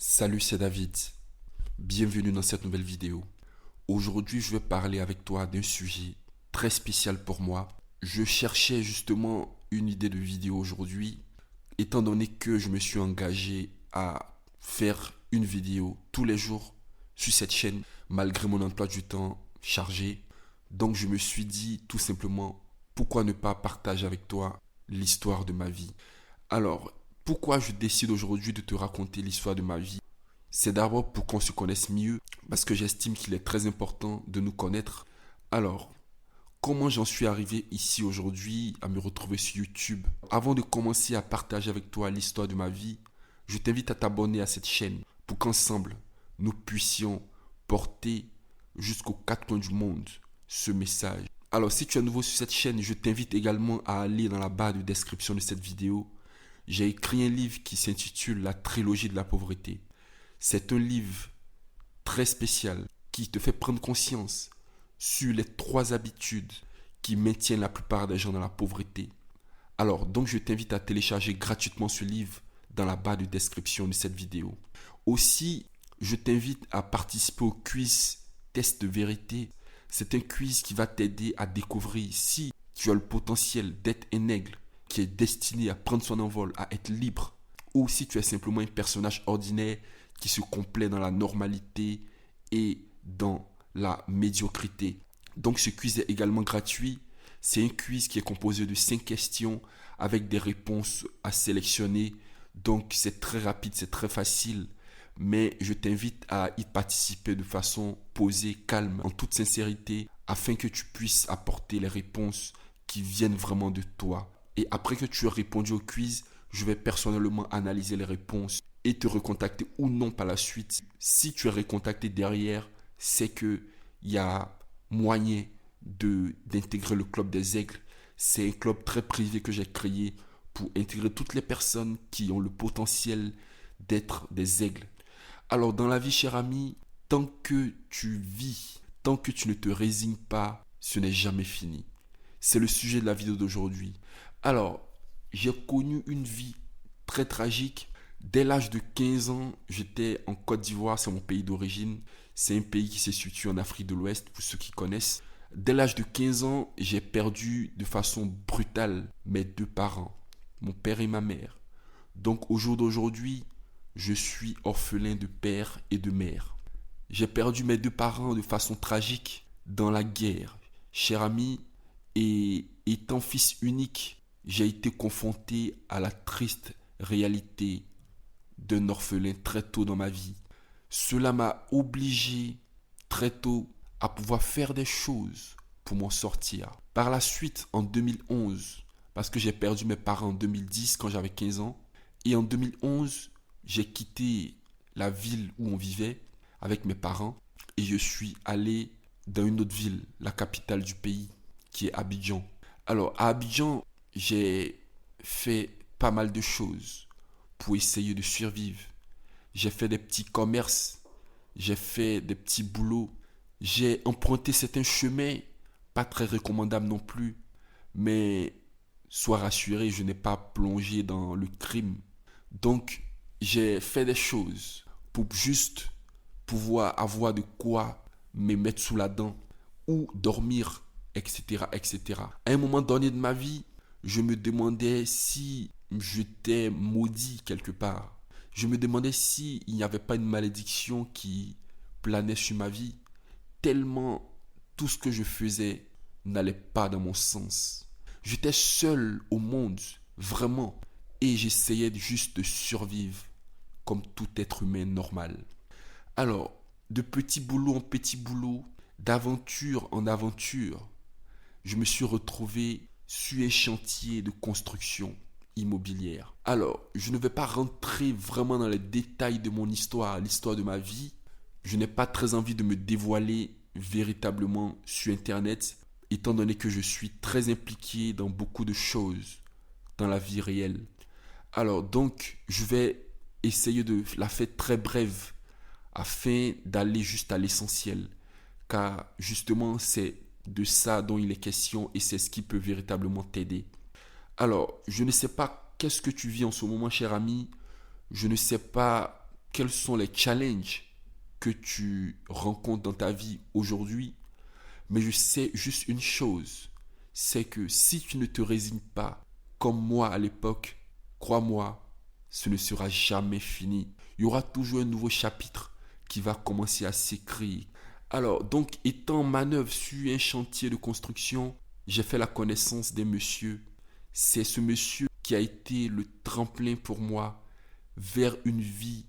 Salut, c'est David. Bienvenue dans cette nouvelle vidéo. Aujourd'hui, je vais parler avec toi d'un sujet très spécial pour moi. Je cherchais justement une idée de vidéo aujourd'hui, étant donné que je me suis engagé à faire une vidéo tous les jours sur cette chaîne, malgré mon emploi du temps chargé. Donc, je me suis dit tout simplement, pourquoi ne pas partager avec toi l'histoire de ma vie. Alors, pourquoi je décide aujourd'hui de te raconter l'histoire de ma vie? C'est d'abord pour qu'on se connaisse mieux, parce que j'estime qu'il est très important de nous connaître. Alors, comment j'en suis arrivé ici aujourd'hui à me retrouver sur YouTube? Avant de commencer à partager avec toi l'histoire de ma vie, je t'invite à t'abonner à cette chaîne pour qu'ensemble, nous puissions porter jusqu'aux quatre coins du monde ce message. Alors, si tu es nouveau sur cette chaîne, je t'invite également à aller dans la barre de description de cette vidéo. J'ai écrit un livre qui s'intitule La trilogie de la pauvreté. C'est un livre très spécial qui te fait prendre conscience sur les trois habitudes qui maintiennent la plupart des gens dans la pauvreté. Alors, donc je t'invite à télécharger gratuitement ce livre dans la barre de description de cette vidéo. Aussi, je t'invite à participer au quiz Test de vérité. C'est un quiz qui va t'aider à découvrir si tu as le potentiel d'être un aigle qui est destiné à prendre son envol, à être libre, ou si tu es simplement un personnage ordinaire qui se complaît dans la normalité et dans la médiocrité. Donc ce quiz est également gratuit. C'est un quiz qui est composé de 5 questions avec des réponses à sélectionner. Donc c'est très rapide, c'est très facile. Mais je t'invite à y participer de façon posée, calme, en toute sincérité, afin que tu puisses apporter les réponses qui viennent vraiment de toi. Et après que tu aies répondu au quiz, je vais personnellement analyser les réponses et te recontacter ou non par la suite. Si tu es recontacté derrière, c'est que il y a moyen d'intégrer le club des aigles. C'est un club très privé que j'ai créé pour intégrer toutes les personnes qui ont le potentiel d'être des aigles. Alors dans la vie, cher ami, tant que tu vis, tant que tu ne te résignes pas, ce n'est jamais fini. C'est le sujet de la vidéo d'aujourd'hui. Alors, j'ai connu une vie très tragique. Dès l'âge de 15 ans, j'étais en Côte d'Ivoire, c'est mon pays d'origine. C'est un pays qui se situe en Afrique de l'Ouest, pour ceux qui connaissent. Dès l'âge de 15 ans, j'ai perdu de façon brutale mes deux parents, mon père et ma mère. Donc au jour d'aujourd'hui, je suis orphelin de père et de mère. J'ai perdu mes deux parents de façon tragique dans la guerre. Cher ami, et étant fils unique, j'ai été confronté à la triste réalité d'un orphelin très tôt dans ma vie. Cela m'a obligé très tôt à pouvoir faire des choses pour m'en sortir. Par la suite, en 2011, parce que j'ai perdu mes parents en 2010 quand j'avais 15 ans, et en 2011, j'ai quitté la ville où on vivait avec mes parents et je suis allé dans une autre ville, la capitale du pays, qui est Abidjan. Alors, à Abidjan, j'ai fait pas mal de choses pour essayer de survivre. J'ai fait des petits commerces, j'ai fait des petits boulots, j'ai emprunté certains chemins, pas très recommandables non plus, mais sois rassuré, je n'ai pas plongé dans le crime. Donc, j'ai fait des choses pour juste pouvoir avoir de quoi me mettre sous la dent ou dormir, etc., etc. À un moment donné de ma vie, je me demandais si j'étais maudit quelque part. Je me demandais si il n'y avait pas une malédiction qui planait sur ma vie, tellement tout ce que je faisais n'allait pas dans mon sens. J'étais seul au monde, vraiment, et j'essayais juste de survivre comme tout être humain normal. Alors, de petit boulot en petit boulot, d'aventure en aventure, je me suis retrouvé sur un chantier de construction immobilière. Alors, je ne vais pas rentrer vraiment dans les détails de mon histoire, l'histoire de ma vie. Je n'ai pas très envie de me dévoiler véritablement sur Internet, étant donné que je suis très impliqué dans beaucoup de choses dans la vie réelle. Alors, donc, je vais essayer de la faire très brève afin d'aller juste à l'essentiel. Car justement, c'est de ça dont il est question et c'est ce qui peut véritablement t'aider. Alors, je ne sais pas qu'est-ce que tu vis en ce moment, cher ami. Je ne sais pas quels sont les challenges que tu rencontres dans ta vie aujourd'hui, mais je sais juste une chose, c'est que si tu ne te résignes pas, comme moi à l'époque, crois-moi, ce ne sera jamais fini. Il y aura toujours un nouveau chapitre qui va commencer à s'écrire. Alors, donc, étant en manœuvre sur un chantier de construction, j'ai fait la connaissance d'un monsieur. C'est ce monsieur qui a été le tremplin pour moi vers une vie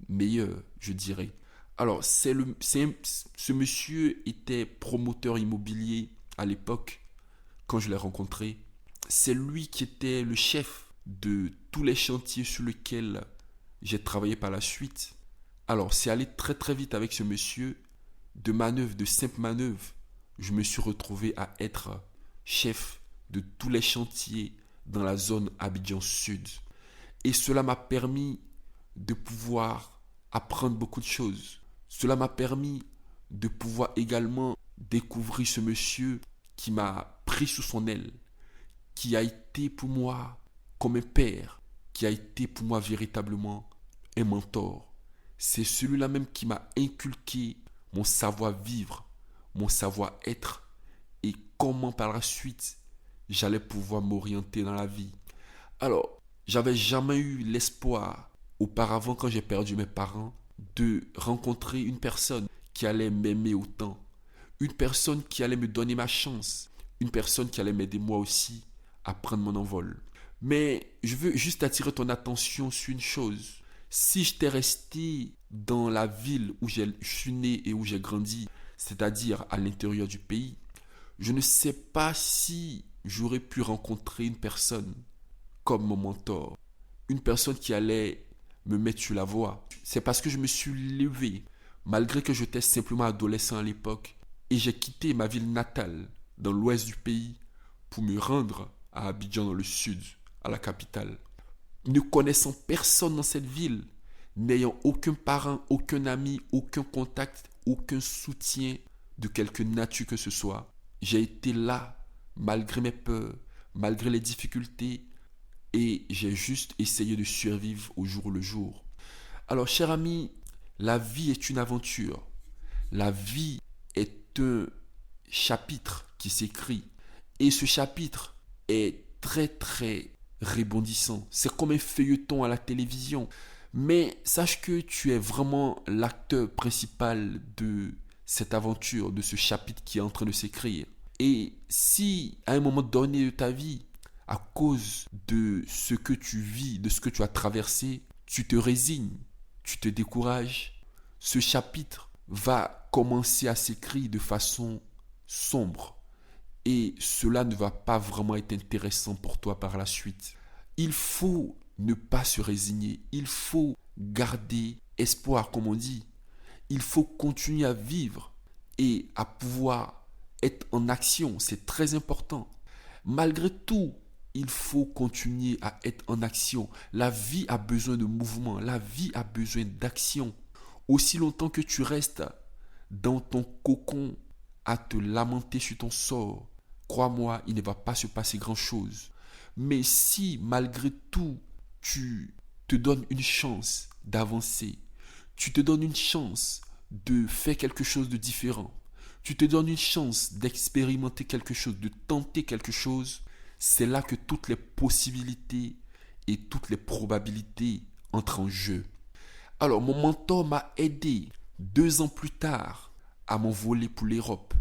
meilleure, je dirais. Alors, ce monsieur était promoteur immobilier à l'époque, quand je l'ai rencontré. C'est lui qui était le chef de tous les chantiers sur lesquels j'ai travaillé par la suite. Alors, c'est allé très très vite avec ce monsieur. De manœuvre, de simple manœuvre, je me suis retrouvé à être chef de tous les chantiers dans la zone Abidjan Sud. Et cela m'a permis de pouvoir apprendre beaucoup de choses. Cela m'a permis de pouvoir également découvrir ce monsieur qui m'a pris sous son aile, qui a été pour moi comme un père, qui a été pour moi véritablement un mentor. C'est celui-là même qui m'a inculqué mon savoir-vivre, mon savoir-être et comment par la suite j'allais pouvoir m'orienter dans la vie. Alors, j'avais jamais eu l'espoir auparavant quand j'ai perdu mes parents de rencontrer une personne qui allait m'aimer autant, une personne qui allait me donner ma chance, une personne qui allait m'aider moi aussi à prendre mon envol. Mais je veux juste attirer ton attention sur une chose. Si j'étais resté dans la ville où je suis né et où j'ai grandi, c'est-à-dire à l'intérieur du pays, je ne sais pas si j'aurais pu rencontrer une personne comme mon mentor, une personne qui allait me mettre sur la voie. C'est parce que je me suis levé, malgré que j'étais simplement adolescent à l'époque, et j'ai quitté ma ville natale dans l'ouest du pays pour me rendre à Abidjan dans le sud, à la capitale. Ne connaissant personne dans cette ville, n'ayant aucun parent, aucun ami, aucun contact, aucun soutien de quelque nature que ce soit, j'ai été là, malgré mes peurs, malgré les difficultés, et j'ai juste essayé de survivre au jour le jour. Alors, cher ami, la vie est une aventure. La vie est un chapitre qui s'écrit. Et ce chapitre est très très rebondissant. C'est comme un feuilleton à la télévision. Mais sache que tu es vraiment l'acteur principal de cette aventure, de ce chapitre qui est en train de s'écrire. Et si à un moment donné de ta vie, à cause de ce que tu vis, de ce que tu as traversé, tu te résignes, tu te décourages, ce chapitre va commencer à s'écrire de façon sombre. Et cela ne va pas vraiment être intéressant pour toi par la suite. Il faut ne pas se résigner. Il faut garder espoir, comme on dit. Il faut continuer à vivre et à pouvoir être en action. C'est très important. Malgré tout, il faut continuer à être en action. La vie a besoin de mouvement. La vie a besoin d'action. Aussi longtemps que tu restes dans ton cocon à te lamenter sur ton sort, crois-moi, il ne va pas se passer grand-chose. Mais si, malgré tout, tu te donnes une chance d'avancer, tu te donnes une chance de faire quelque chose de différent, tu te donnes une chance d'expérimenter quelque chose, de tenter quelque chose, c'est là que toutes les possibilités et toutes les probabilités entrent en jeu. Alors, mon mentor m'a aidé 2 ans plus tard à m'envoler pour l'Europe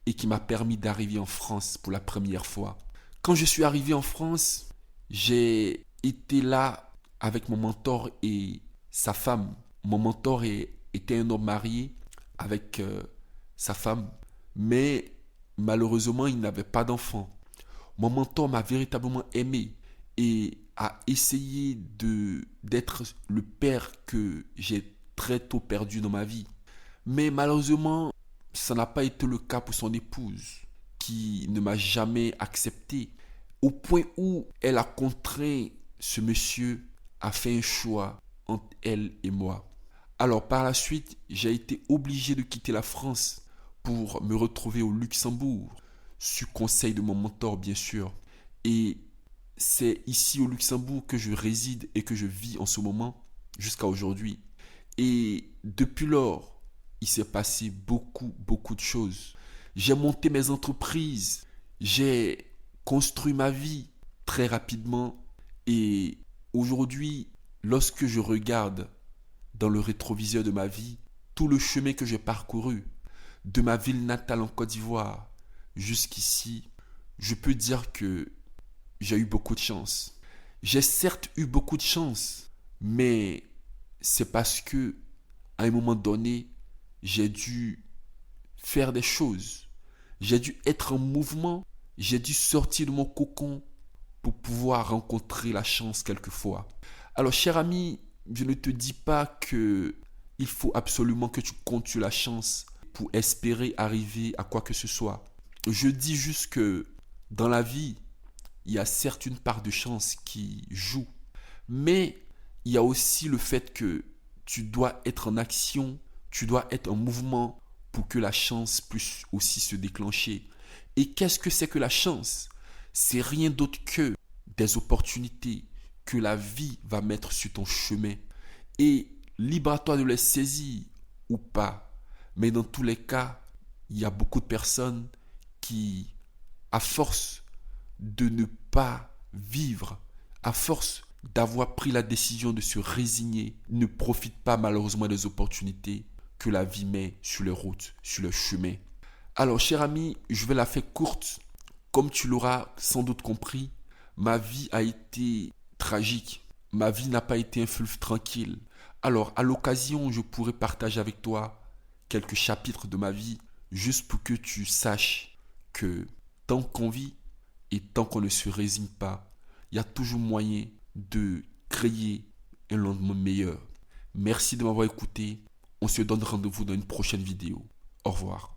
et qui m'a permis d'arriver en France pour la première fois. Quand je suis arrivé en France, j'ai été là avec mon mentor et sa femme. Mon mentor était un homme marié avec sa femme, mais malheureusement, il n'avait pas d'enfant. Mon mentor m'a véritablement aimé et a essayé d'être le père que j'ai très tôt perdu dans ma vie. Mais malheureusement, ça n'a pas été le cas pour son épouse, qui ne m'a jamais accepté, au point où elle a contraint ce monsieur à faire un choix entre elle et moi. Alors par la suite, j'ai été obligé de quitter la France pour me retrouver au Luxembourg, sur conseil de mon mentor bien sûr. Et c'est ici au Luxembourg que je réside et que je vis en ce moment, jusqu'à aujourd'hui. Et depuis lors, il s'est passé beaucoup de choses. J'ai monté mes entreprises, j'ai construit ma vie très rapidement. Et aujourd'hui, lorsque je regarde dans le rétroviseur de ma vie, tout le chemin que j'ai parcouru, de ma ville natale en Côte d'Ivoire jusqu'ici, je peux dire que j'ai eu beaucoup de chance. J'ai certes eu beaucoup de chance, mais c'est parce que, à un moment donné, j'ai dû faire des choses. J'ai dû être en mouvement. J'ai dû sortir de mon cocon pour pouvoir rencontrer la chance quelquefois. Alors, cher ami, je ne te dis pas que il faut absolument que tu comptes sur la chance pour espérer arriver à quoi que ce soit. Je dis juste que dans la vie, il y a certes une part de chance qui joue, mais il y a aussi le fait que tu dois être en action, tu dois être en mouvement pour que la chance puisse aussi se déclencher. Et qu'est-ce que c'est que la chance? C'est rien d'autre que des opportunités que la vie va mettre sur ton chemin. Et libre à toi de les saisir ou pas. Mais dans tous les cas, il y a beaucoup de personnes qui, à force de ne pas vivre, à force d'avoir pris la décision de se résigner, ne profitent pas malheureusement des opportunités que la vie met sur les routes, sur le chemin. Alors, cher ami, je vais la faire courte. Comme tu l'auras sans doute compris, ma vie a été tragique. Ma vie n'a pas été un fleuve tranquille. Alors, à l'occasion, je pourrais partager avec toi quelques chapitres de ma vie, juste pour que tu saches que tant qu'on vit et tant qu'on ne se résigne pas, il y a toujours moyen de créer un lendemain meilleur. Merci de m'avoir écouté. On se donne rendez-vous dans une prochaine vidéo. Au revoir.